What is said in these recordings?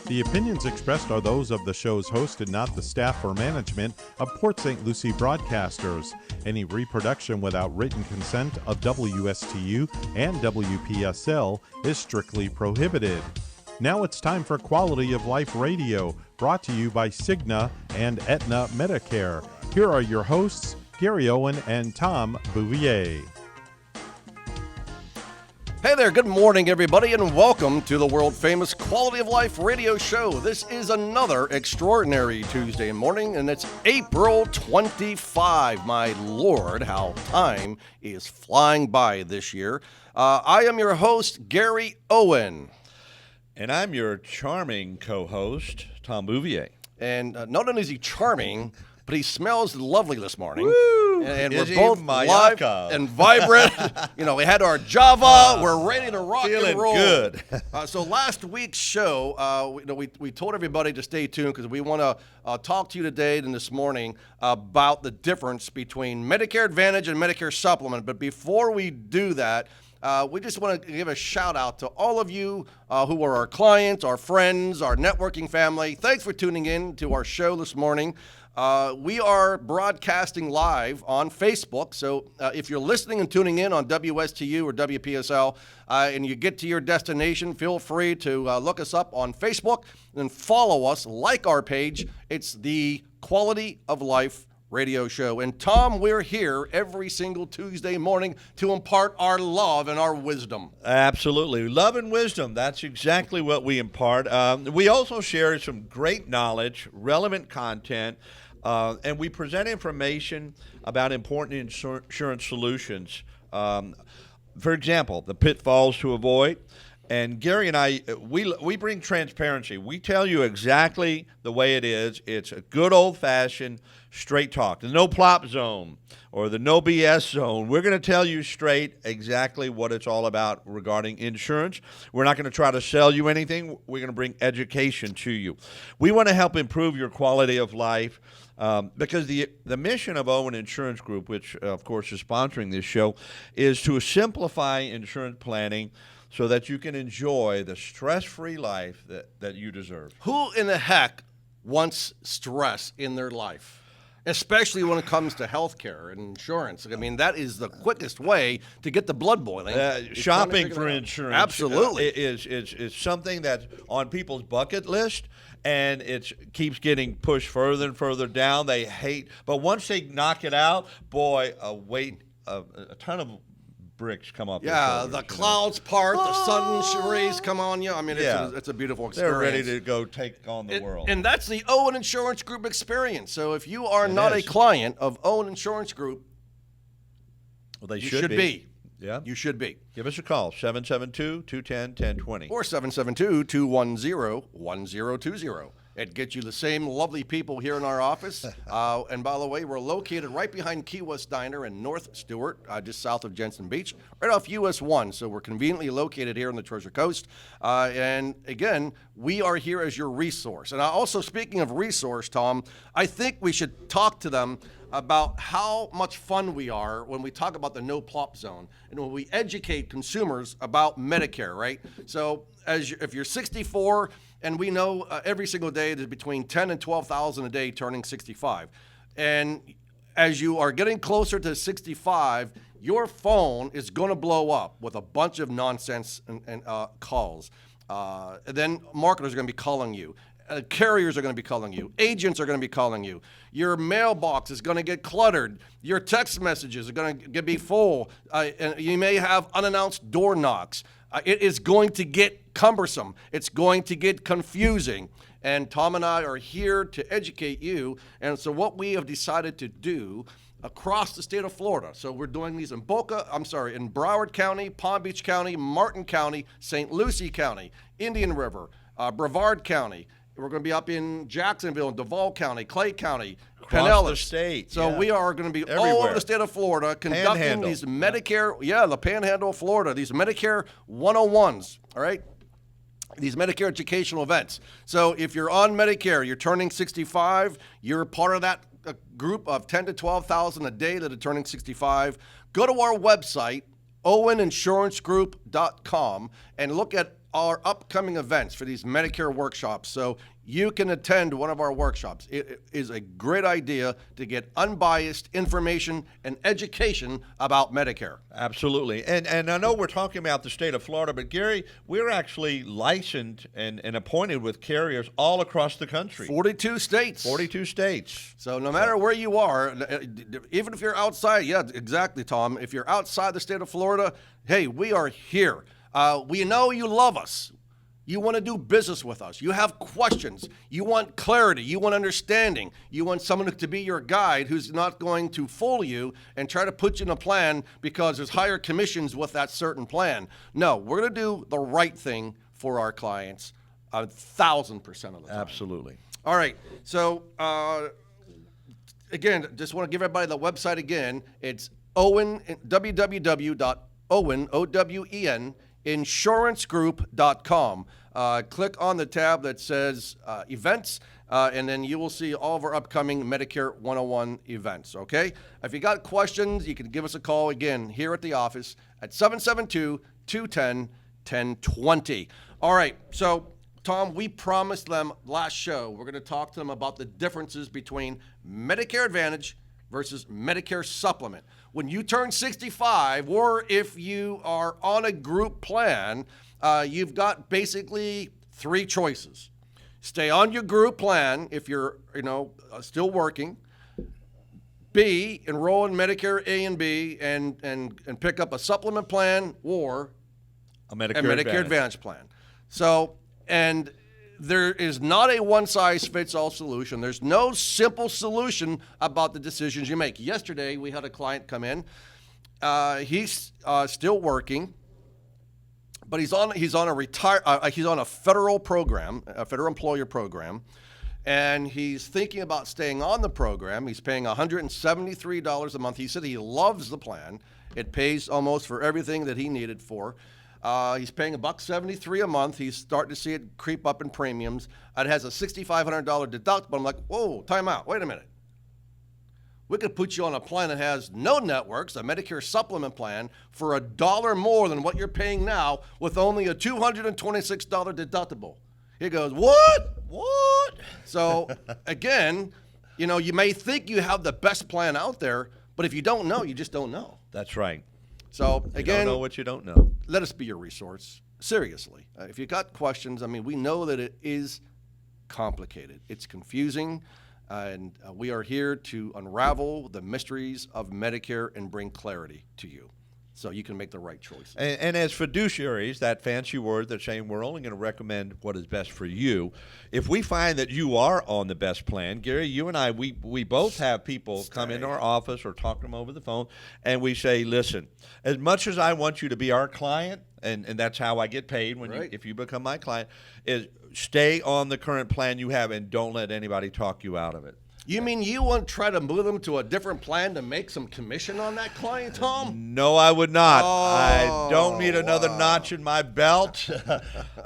The opinions expressed are those of the show's host and not the staff or management of Port St. Lucie Broadcasters. Any reproduction without written consent of WSTU and WPSL is strictly prohibited. Now it's time for Quality of Life Radio, brought to you by Cigna and Aetna Medicare. Here are your hosts, Gary Owen and Tom Bouvier. Hey there, good morning everybody, and welcome to the world-famous Quality of Life radio show. This is another extraordinary Tuesday morning, and it's April 25. My Lord, how time is flying by this year. I am your host, Gary Owen. And I'm your charming co-host, Tom Bouvier. And not only is he charming, but he smells lovely this morning. Woo! And Is we're he both live Mayaka? and vibrant. We had our Java. We're ready to rock feeling and roll. Good. So last week's show, we told everybody to stay tuned because we want to talk to you today and this morning about the difference between Medicare Advantage and Medicare Supplement. But before we do that, we just want to give a shout out to all of you who are our clients, our friends, our networking family. Thanks for tuning in to our show this morning. We are broadcasting live on Facebook, so if you're listening and tuning in on WSTU or WPSL and you get to your destination, feel free to look us up on Facebook and follow us, like our page. It's the Quality of Life radio show. And Tom, we're here every single Tuesday morning to impart our love and our wisdom. Absolutely. Love and wisdom. That's exactly what we impart. We also share some great knowledge, relevant content, and we present information about important insurance solutions. For example, the pitfalls to avoid. And Gary and I, we bring transparency. We tell you exactly the way it is. It's a good old-fashioned straight talk. The no plop zone or the no BS zone. We're going to tell you straight exactly what it's all about regarding insurance. We're not going to try to sell you anything. We're going to bring education to you. We want to help improve your quality of life because the mission of Owen Insurance Group, which, of course, is sponsoring this show, is to simplify insurance planning so that you can enjoy the stress-free life that you deserve. Who in the heck wants stress in their life? Especially when it comes to health care and insurance. I mean, that is the quickest way to get the blood boiling. Shopping for insurance Absolutely. is something that's on people's bucket list, and it keeps getting pushed further and further down. They hate, but once they knock it out, boy, a ton of bricks come up. Yeah, the clouds part, the sun rays come on you. I mean, it's a beautiful experience. They're ready to go take on the world. And that's the Owen Insurance Group experience. So if you are not a client of Owen Insurance Group, well, you should be. Yeah. You should be. Give us a call, 772-210-1020. Or 772-210-1020. It gets you the same lovely people here in our office. And by the way, we're located right behind Key West Diner in North Stewart, just south of Jensen Beach, right off US 1. So we're conveniently located here on the Treasure Coast. And again, we are here as your resource. And also, speaking of resource, Tom, I think we should talk to them about how much fun we are when we talk about the no plop zone and when we educate consumers about Medicare, right? So if you're 64, and we know every single day there's between 10 and 12,000 a day turning 65. And as you are getting closer to 65, your phone is going to blow up with a bunch of nonsense and calls. And then marketers are going to be calling you. Carriers are going to be calling you. Agents are going to be calling you. Your mailbox is going to get cluttered. Your text messages are going to be full. And you may have unannounced door knocks. It is going to get cumbersome. It's going to get confusing. And Tom and I are here to educate you. And so what we have decided to do across the state of Florida. So we're doing these in in Broward County, Palm Beach County, Martin County, St. Lucie County, Indian River, Brevard County. We're going to be up in Jacksonville, Duval County, Clay County, Across the state. So we are going to be all over the state of Florida conducting these Medicare, the Panhandle of Florida, these Medicare 101s, all right? These Medicare educational events. So if you're on Medicare, you're turning 65, you're part of that group of 10 to 12,000 a day that are turning 65, go to our website, oweninsurancegroup.com, and look at our upcoming events for these Medicare workshops so you can attend one of our workshops. It is a great idea to get unbiased information and education about Medicare. Absolutely. And I know we're talking about the state of Florida, but Gary, we're actually licensed and appointed with carriers all across the country. 42 states. 42 states. So no matter where you are, even if you're outside, yeah, exactly, Tom. If you're outside the state of Florida, hey, we are here. We know you love us. You want to do business with us. You have questions. You want clarity. You want understanding. You want someone to be your guide who's not going to fool you and try to put you in a plan because there's higher commissions with that certain plan. No, we're going to do the right thing for our clients 1,000% of the time. Absolutely. All right. So, again, just want to give everybody the website again. It's www.owen, insurancegroup.com. Click on the tab that says events, and then you will see all of our upcoming Medicare 101 events, okay? If you got questions, you can give us a call again here at the office at 772-210-1020. All right, so Tom, we promised them last show we're going to talk to them about the differences between Medicare Advantage versus Medicare Supplement. When you turn 65, or if you are on a group plan, you've got basically three choices. Stay on your group plan if you're, still working. B, enroll in Medicare A and B and pick up a supplement plan or A Medicare Advantage plan. So, and there is not a one-size-fits-all solution. There's no simple solution about the decisions you make. Yesterday, we had a client come in. He's still working, but he's on a federal program, a federal employer program, and he's thinking about staying on the program. He's paying $173 a month. He said he loves the plan. It pays almost for everything that he needed for. He's paying $173 a month. He's starting to see it creep up in premiums. It has a $6,500 deductible. I'm like, whoa, time out. Wait a minute. We could put you on a plan that has no networks, a Medicare supplement plan, for $1 more than what you're paying now with only a $226 deductible. He goes, what? So, again, you may think you have the best plan out there, but if you don't know, you just don't know. That's right. So, again, you don't know what you don't know. Let us be your resource. Seriously. If you got questions, we know that it is complicated. It's confusing, and we are here to unravel the mysteries of Medicare and bring clarity to you so you can make the right choice. And as fiduciaries, that fancy word that's saying we're only going to recommend what is best for you. If we find that you are on the best plan, Gary, you and I, we both have people come into our office or talk to them over the phone, and we say, listen, as much as I want you to be our client, and that's how I get paid if you become my client, is stay on the current plan you have and don't let anybody talk you out of it. You mean you won't try to move them to a different plan to make some commission on that client, Tom? No, I would not. I don't need another notch in my belt,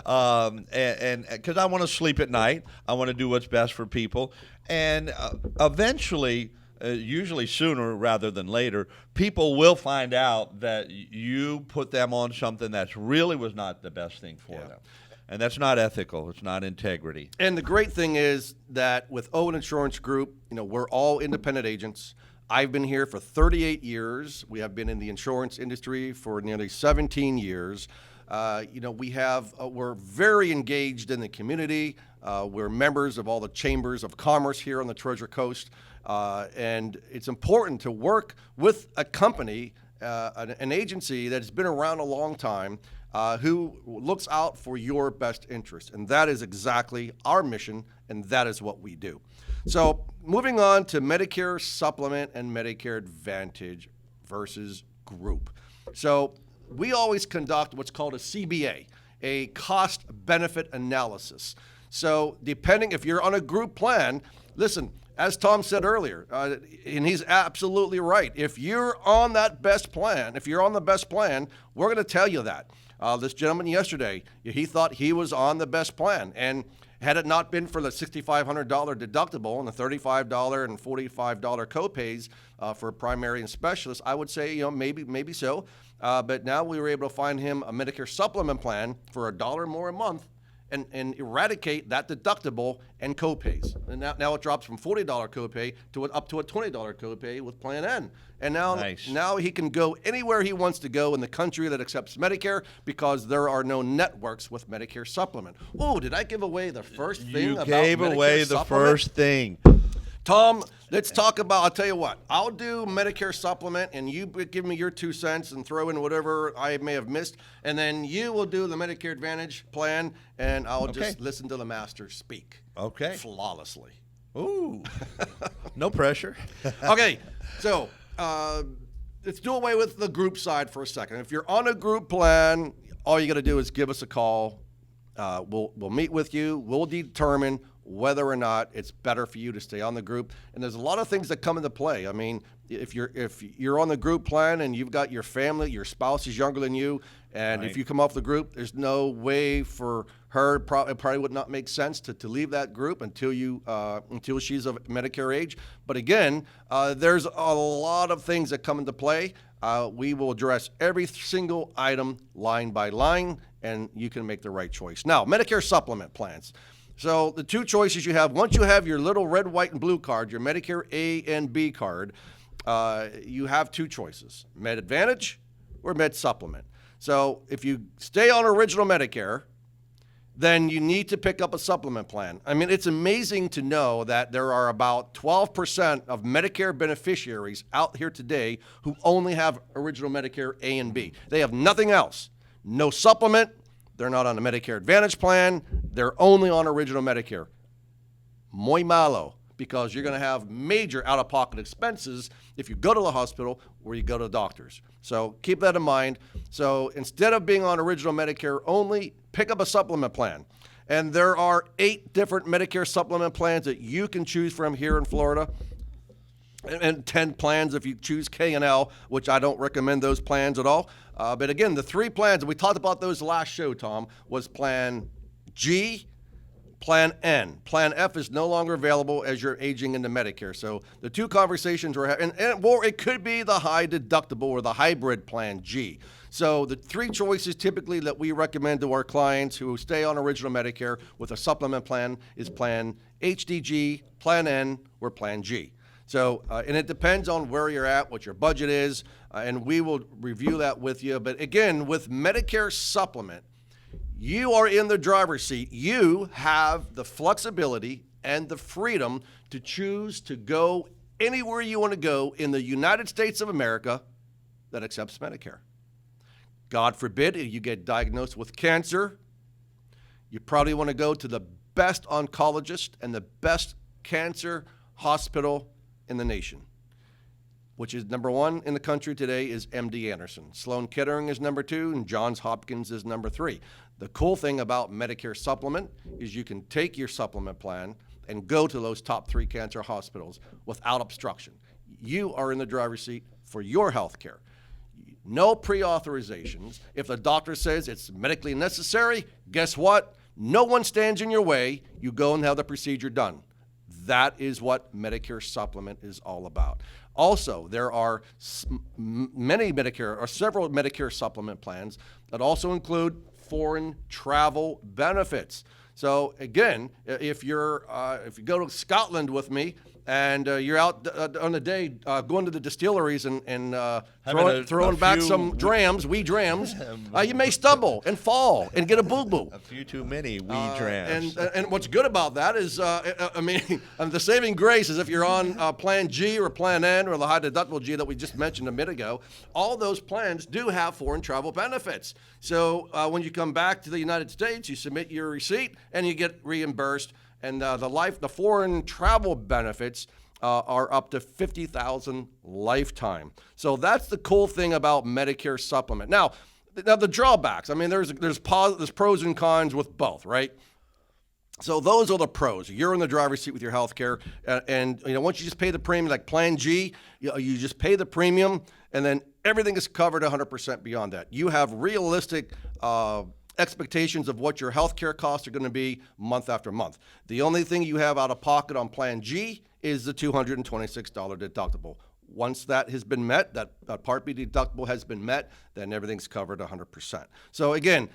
and because I want to sleep at night. I want to do what's best for people, and eventually, usually sooner rather than later, people will find out that you put them on something that really was not the best thing for them. And that's not ethical. It's not integrity. And the great thing is that with Owen Insurance Group, we're all independent agents. I've been here for 38 years. We have been in the insurance industry for nearly 17 years. We're very engaged in the community. We're members of all the chambers of commerce here on the Treasure Coast. And it's important to work with a company, an agency that has been around a long time, who looks out for your best interest. And that is exactly our mission, and that is what we do. So moving on to Medicare Supplement and Medicare Advantage versus Group. So we always conduct what's called a CBA, a cost-benefit analysis. So depending if you're on a group plan, listen, as Tom said earlier, and he's absolutely right, if you're on that best plan, we're going to tell you that. This gentleman yesterday, he thought he was on the best plan. And Had it not been for the $6,500 deductible and the $35 and $45 copays for primary and specialists, I would say, maybe so. But now we were able to find him a Medicare supplement plan for $1 more a month and eradicate that deductible and copays. And now it drops from $40 copay to up to a $20 copay with Plan N. And now he can go anywhere he wants to go in the country that accepts Medicare because there are no networks with Medicare supplement. Oh, did I give away the first thing about Medicare You gave away the first thing. Tom, let's talk about, I'll tell you what, I'll do Medicare supplement and you give me your 2 cents and throw in whatever I may have missed. And then you will do the Medicare Advantage plan and I'll just listen to the master speak. Okay. Flawlessly. Ooh. No pressure. Okay. So, let's do away with the group side for a second. If you're on a group plan, all you got to do is give us a call. We'll meet with you. We'll determine whether or not it's better for you to stay on the group. And there's a lot of things that come into play. I mean, if you're on the group plan and you've got your family, your spouse is younger than you, and if you come off the group, there's no way for her, it probably would not make sense to leave that group until she's of Medicare age. But again, there's a lot of things that come into play. We will address every single item line by line, and you can make the right choice. Now, Medicare supplement plans. So the 2 choices you have, once you have your little red, white, and blue card, your Medicare A and B card, you have 2 choices, Med Advantage or Med Supplement. So if you stay on original Medicare, then you need to pick up a supplement plan. I mean, it's amazing to know that there are about 12% of Medicare beneficiaries out here today who only have original Medicare A and B. They have nothing else. No supplement. They're not on a Medicare Advantage plan. They're only on original Medicare. Muy malo, because you're going to have major out-of-pocket expenses if you go to the hospital or you go to the doctors. So keep that in mind. So instead of being on original Medicare only, pick up a supplement plan. And there are 8 different Medicare supplement plans that you can choose from here in Florida. And 10 plans if you choose K&L, which I don't recommend those plans at all. But again, the 3 plans, and we talked about those last show, Tom, was Plan G, Plan N. Plan F is no longer available as you're aging into Medicare. So the 2 conversations we're having, or it could be the high deductible or the hybrid Plan G. So the 3 choices typically that we recommend to our clients who stay on original Medicare with a supplement plan is Plan HDG, Plan N, or Plan G. So, and it depends on where you're at, what your budget is, and we will review that with you. But again, with Medicare supplement, you are in the driver's seat. You have the flexibility and the freedom to choose to go anywhere you want to go in the United States of America that accepts Medicare. God forbid you get diagnosed with cancer, you probably want to go to the best oncologist and the best cancer hospital in the nation, which is number 1 in the country today is MD Anderson. Sloan Kettering is number 2, and Johns Hopkins is number 3. The cool thing about Medicare supplement is you can take your supplement plan and go to those top 3 cancer hospitals without obstruction. You are in the driver's seat for your health care. No pre-authorizations. If the doctor says it's medically necessary, guess what? No one stands in your way. You go and have the procedure done. That is what Medicare supplement is all about. Also, there are many Medicare or several Medicare supplement plans that also include foreign travel benefits. So again, if you go to Scotland with me and you're out on a day going to the distilleries and throwing back some drams, wee drams, you may stumble and fall and get a boo-boo. A few too many wee drams. And what's good about that is, the saving grace is if you're on Plan G or Plan N or the high deductible G that we just mentioned a minute ago, all those plans do have foreign travel benefits. So when you come back to the United States, you submit your receipt and you get reimbursed. And the foreign travel benefits are up to $50,000 lifetime. So that's the cool thing about Medicare supplement. Now the drawbacks. I mean, there's pros and cons with both, right? So those are the pros. You're in the driver's seat with your health care, and once you just pay the premium, like Plan G, you just pay the premium, and then everything is covered 100% beyond that. You have realistic expectations of what your health care costs are going to be month after month. The only thing you have out of pocket on Plan G is the $226 deductible. Once that has been met, that Part B deductible has been met, then everything's covered 100%. So again,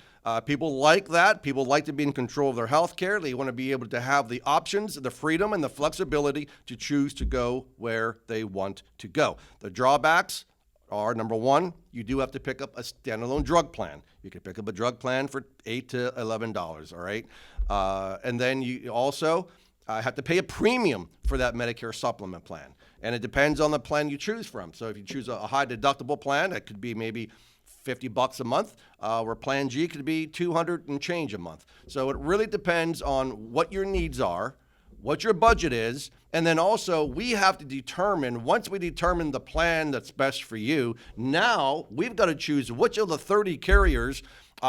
people like that. People like to be in control of their health care. They want to be able to have the options, the freedom, and the flexibility to choose to go where they want to go. The drawbacks are, number one, you do have to pick up a standalone drug plan. You can pick up a drug plan for $8 to $11, all right? And then you also have to pay a premium for that Medicare supplement plan. And it depends on the plan you choose from. So if you choose a high deductible plan, that could be maybe $50 a month, where Plan G could be $200 and change a month. So it really depends on what your needs are, what your budget is, and then also we have to determine, once we determine the plan that's best for you, now we've got to choose which of the 30 carriers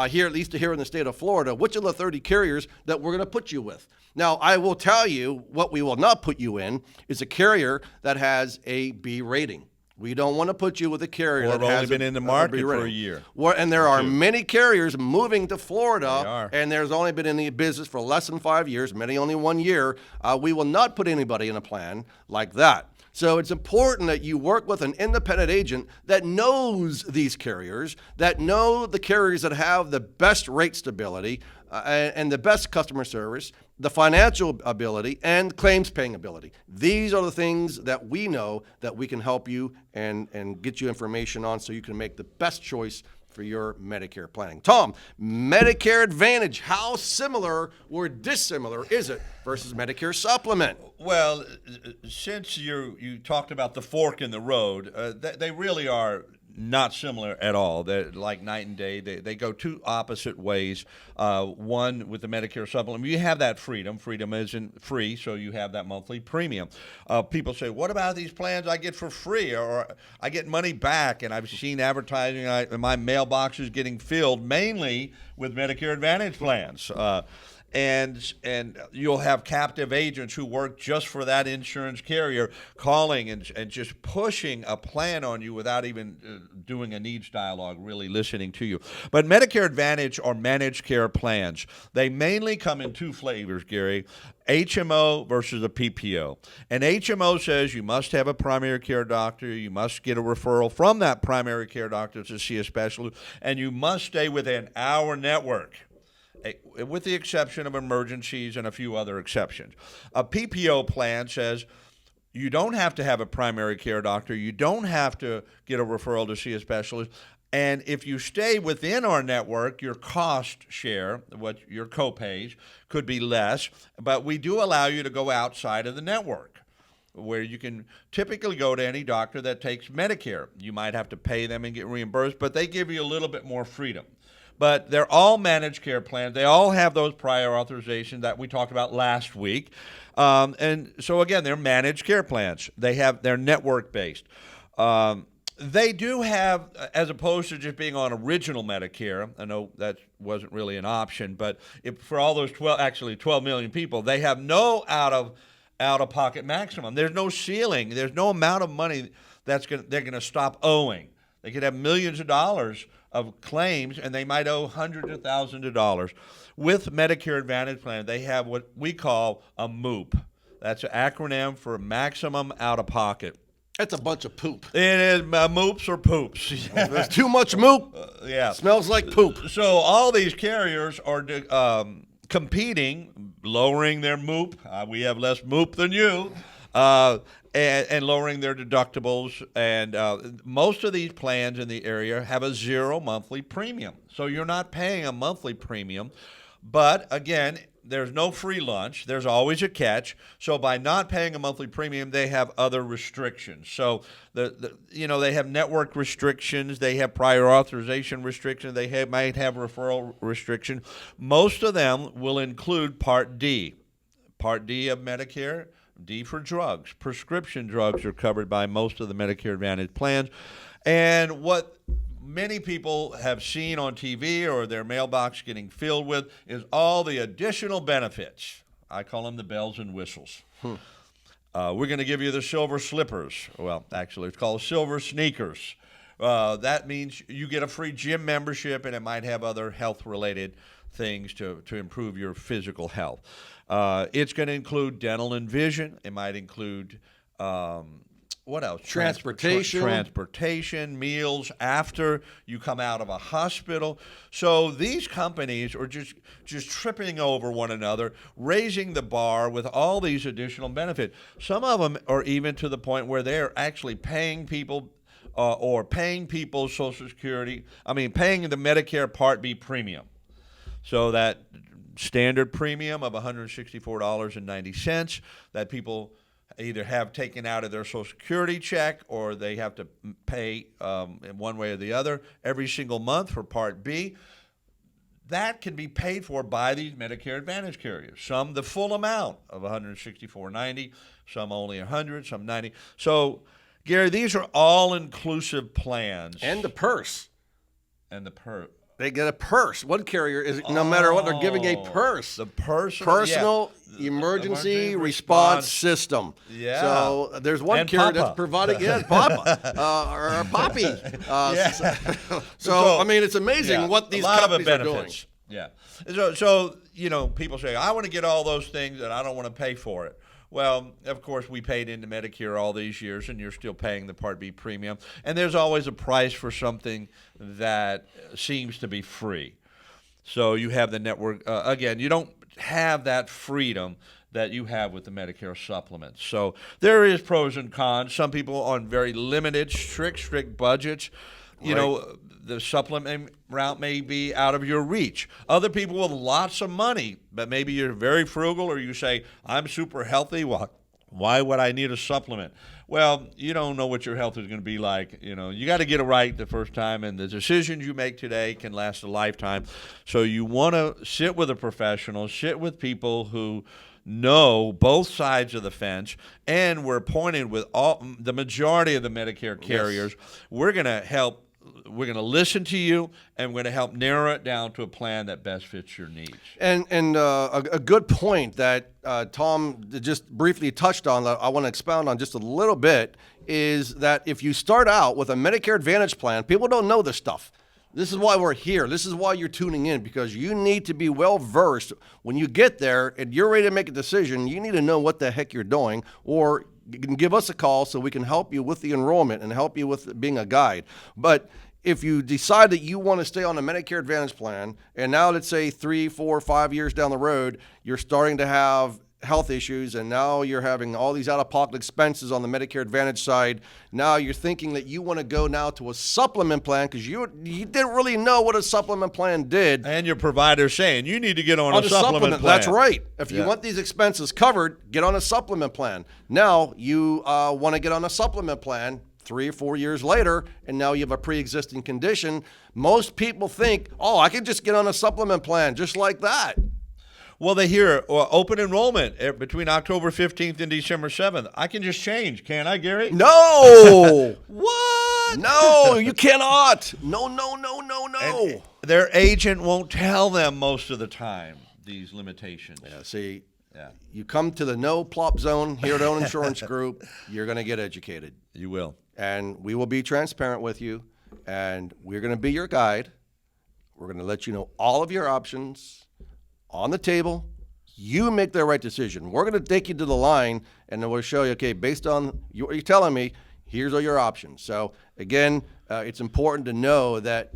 here, at least here in the state of Florida, which of the 30 carriers that we're going to put you with. Now, I will tell you what we will not put you in is a carrier that has a B rating. We don't want to put you with a carrier that has only been in the market for a year. And there are many carriers moving to Florida, and there's only been in the business for less than 5 years, many only 1 year. We will not put anybody in a plan like that. So it's important that you work with an independent agent that knows these carriers, that know the carriers that have the best rate stability and the best customer service, the financial ability, and claims paying ability. These are the things that we know that we can help you and get you information on so you can make the best choice for your Medicare planning. Tom, Medicare Advantage, how similar or dissimilar is it versus Medicare Supplement? Well, since you talked about the fork in the road, they really are not similar at all. They're like night and day. They go two opposite ways. One, with the Medicare supplement, you have that freedom. Freedom isn't free, so you have that monthly premium. People say, what about these plans I get for free, or I get money back? And I've seen advertising, my mailbox is getting filled mainly with Medicare Advantage plans. And you'll have captive agents who work just for that insurance carrier calling and just pushing a plan on you without even doing a needs dialogue, really listening to you. But Medicare Advantage are managed care plans. They mainly come in two flavors, Gary. HMO versus a PPO. An HMO says you must have a primary care doctor, you must get a referral from that primary care doctor to see a specialist, and you must stay within our network, with the exception of emergencies and a few other exceptions. A PPO plan says you don't have to have a primary care doctor, you don't have to get a referral to see a specialist, and if you stay within our network, your cost share, what your copays, could be less, but we do allow you to go outside of the network, where you can typically go to any doctor that takes Medicare. You might have to pay them and get reimbursed, but they give you a little bit more freedom. But they're all managed care plans. They all have those prior authorizations that we talked about last week. And so, again, they're managed care plans. They're network-based. They do have, as opposed to just being on original Medicare, I know that wasn't really an option, but for all those 12 million people, they have no out-of-pocket maximum. There's no ceiling. There's no amount of money they're going to stop owing. They could have millions of dollars of claims, and they might owe hundreds of thousands of dollars. With Medicare Advantage plan, they have what we call a MOOP. That's an acronym for maximum out-of-pocket. That's a bunch of poop. It is moops or poops. There's too much moop. Yeah. Smells like poop. So all these carriers are competing, lowering their MOOP. We have less MOOP than you. And lowering their deductibles. And most of these plans in the area have a 0 monthly premium. So you're not paying a monthly premium. But, again, there's no free lunch. There's always a catch. So by not paying a monthly premium, they have other restrictions. So, they have network restrictions. They have prior authorization restrictions. They might have referral restrictions. Most of them will include Part D. Part D of Medicare. D for drugs. Prescription drugs are covered by most of the Medicare Advantage plans. And what many people have seen on TV or their mailbox getting filled with is all the additional benefits. I call them the bells and whistles. We're going to give you the silver slippers. Well, actually, it's called silver sneakers. That means you get a free gym membership, and it might have other health-related things to improve your physical health. It's going to include dental and vision. It might include what else? Transportation, meals after you come out of a hospital. So these companies are just tripping over one another, raising the bar with all these additional benefits. Some of them are even to the point where they're actually paying people or paying people's Social Security, paying the Medicare Part B premium. So that standard premium of $164.90 that people either have taken out of their Social Security check or they have to pay in one way or the other every single month for Part B, that can be paid for by these Medicare Advantage carriers. Some the full amount of $164.90, some only $100, some $90. So, Gary, these are all-inclusive plans. And the purse. They get a purse. One carrier is, no matter what, they're giving a purse. The personal emergency response system. Yeah. So there's one and carrier Papa. that's providing, Papa or Poppy. So it's amazing what these companies are doing. Yeah. So people say, I want to get all those things and I don't want to pay for it. Well, of course, we paid into Medicare all these years, and you're still paying the Part B premium. And there's always a price for something that seems to be free. So you have the network. Again, you don't have that freedom that you have with the Medicare supplements. So there is pros and cons. Some people on very limited, strict budgets, the supplement route may be out of your reach. Other people with lots of money, but maybe you're very frugal, or you say, I'm super healthy. Why would I need a supplement? Well, you don't know what your health is going to be like. You got to get it right the first time, and the decisions you make today can last a lifetime. So you want to sit with a professional, sit with people who know both sides of the fence, and we're appointed with the majority of the Medicare carriers. Yes. We're going to listen to you, and we're going to help narrow it down to a plan that best fits your needs. And a good point that Tom just briefly touched on that I want to expound on just a little bit is that if you start out with a Medicare Advantage plan, people don't know this stuff. This is why we're here. This is why you're tuning in, because you need to be well-versed. When you get there and you're ready to make a decision, you need to know what the heck you're doing, or you can give us a call so we can help you with the enrollment and help you with being a guide. But if you decide that you want to stay on a Medicare Advantage plan, and now let's say 3, 4, 5 years down the road, you're starting to have health issues, and now you're having all these out-of-pocket expenses on the Medicare Advantage side. Now you're thinking that you want to go now to a supplement plan because you didn't really know what a supplement plan did. And your provider's saying you need to get on a supplement plan. That's right. If you want these expenses covered, get on a supplement plan. Now you want to get on a supplement plan 3 or 4 years later, and now you have a pre-existing condition. Most people think, I can just get on a supplement plan just like that. Well, they hear open enrollment between October 15th and December 7th. I can just change, can't I, Gary? No! What? No, you cannot. No. And their agent won't tell them most of the time these limitations. Yeah, see, you come to the no plop zone here at Own Insurance Group, you're going to get educated. You will. And we will be transparent with you, and we're going to be your guide. We're going to let you know all of your options on the table. You make the right decision. We're going to take you to the line, and then we'll show you, okay, based on what you're telling me, here's all your options. So, again, it's important to know that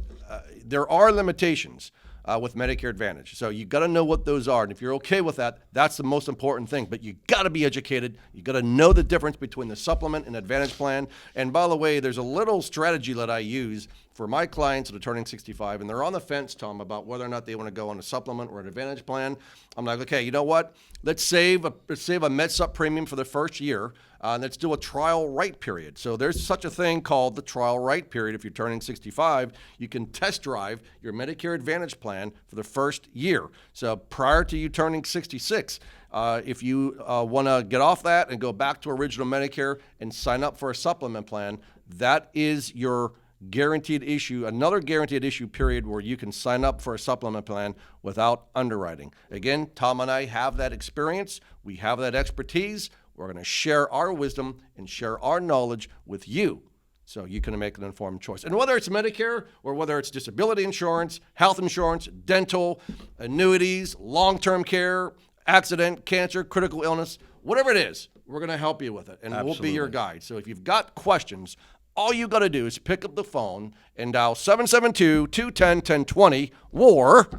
there are limitations with Medicare Advantage. So you got to know what those are. And if you're okay with that, that's the most important thing. But you got to be educated. You got to know the difference between the supplement and Advantage plan. And by the way, there's a little strategy that I use for my clients that are turning 65, and they're on the fence, Tom, about whether or not they want to go on a supplement or an Advantage plan. I'm like, okay, you know what? Let's save a MedSup premium for the first year, and let's do a trial right period. So there's such a thing called the trial right period. If you're turning 65, you can test drive your Medicare Advantage plan for the first year. So prior to you turning 66, if you want to get off that and go back to original Medicare and sign up for a supplement plan, that is your guaranteed issue, another guaranteed issue period where you can sign up for a supplement plan without underwriting. Again, Tom and I have that experience. We have that expertise. We're going to share our wisdom and share our knowledge with you so you can make an informed choice. And whether it's Medicare or whether it's disability insurance, health insurance, dental, annuities, long-term care, accident, cancer, critical illness, whatever it is, we're going to help you with it, and we'll be your guide. So if you've got questions, all you got to do is pick up the phone and dial 772-210-1020 or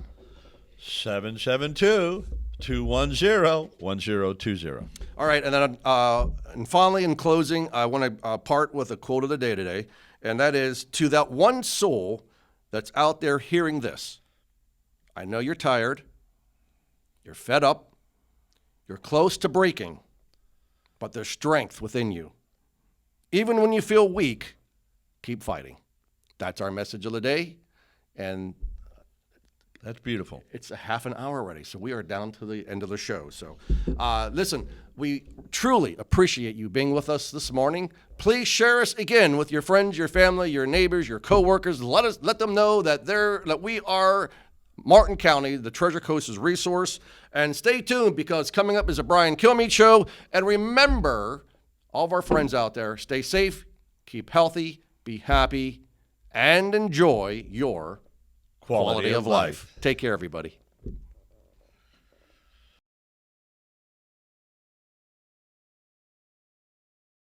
772-210-1020. All right, and then and finally, in closing, I want to part with a quote of the day today, and that is, to that one soul that's out there hearing this, I know you're tired, you're fed up, you're close to breaking, but there's strength within you. Even when you feel weak, keep fighting. That's our message of the day, and that's beautiful. It's a half an hour already, so we are down to the end of the show. So, listen, we truly appreciate you being with us this morning. Please share us again with your friends, your family, your neighbors, your coworkers. Let them know that we are Martin County, the Treasure Coast's resource. And stay tuned, because coming up is a Brian Kilmeade show. And remember, all of our friends out there, stay safe, keep healthy, be happy, and enjoy your quality of life. Take care, everybody.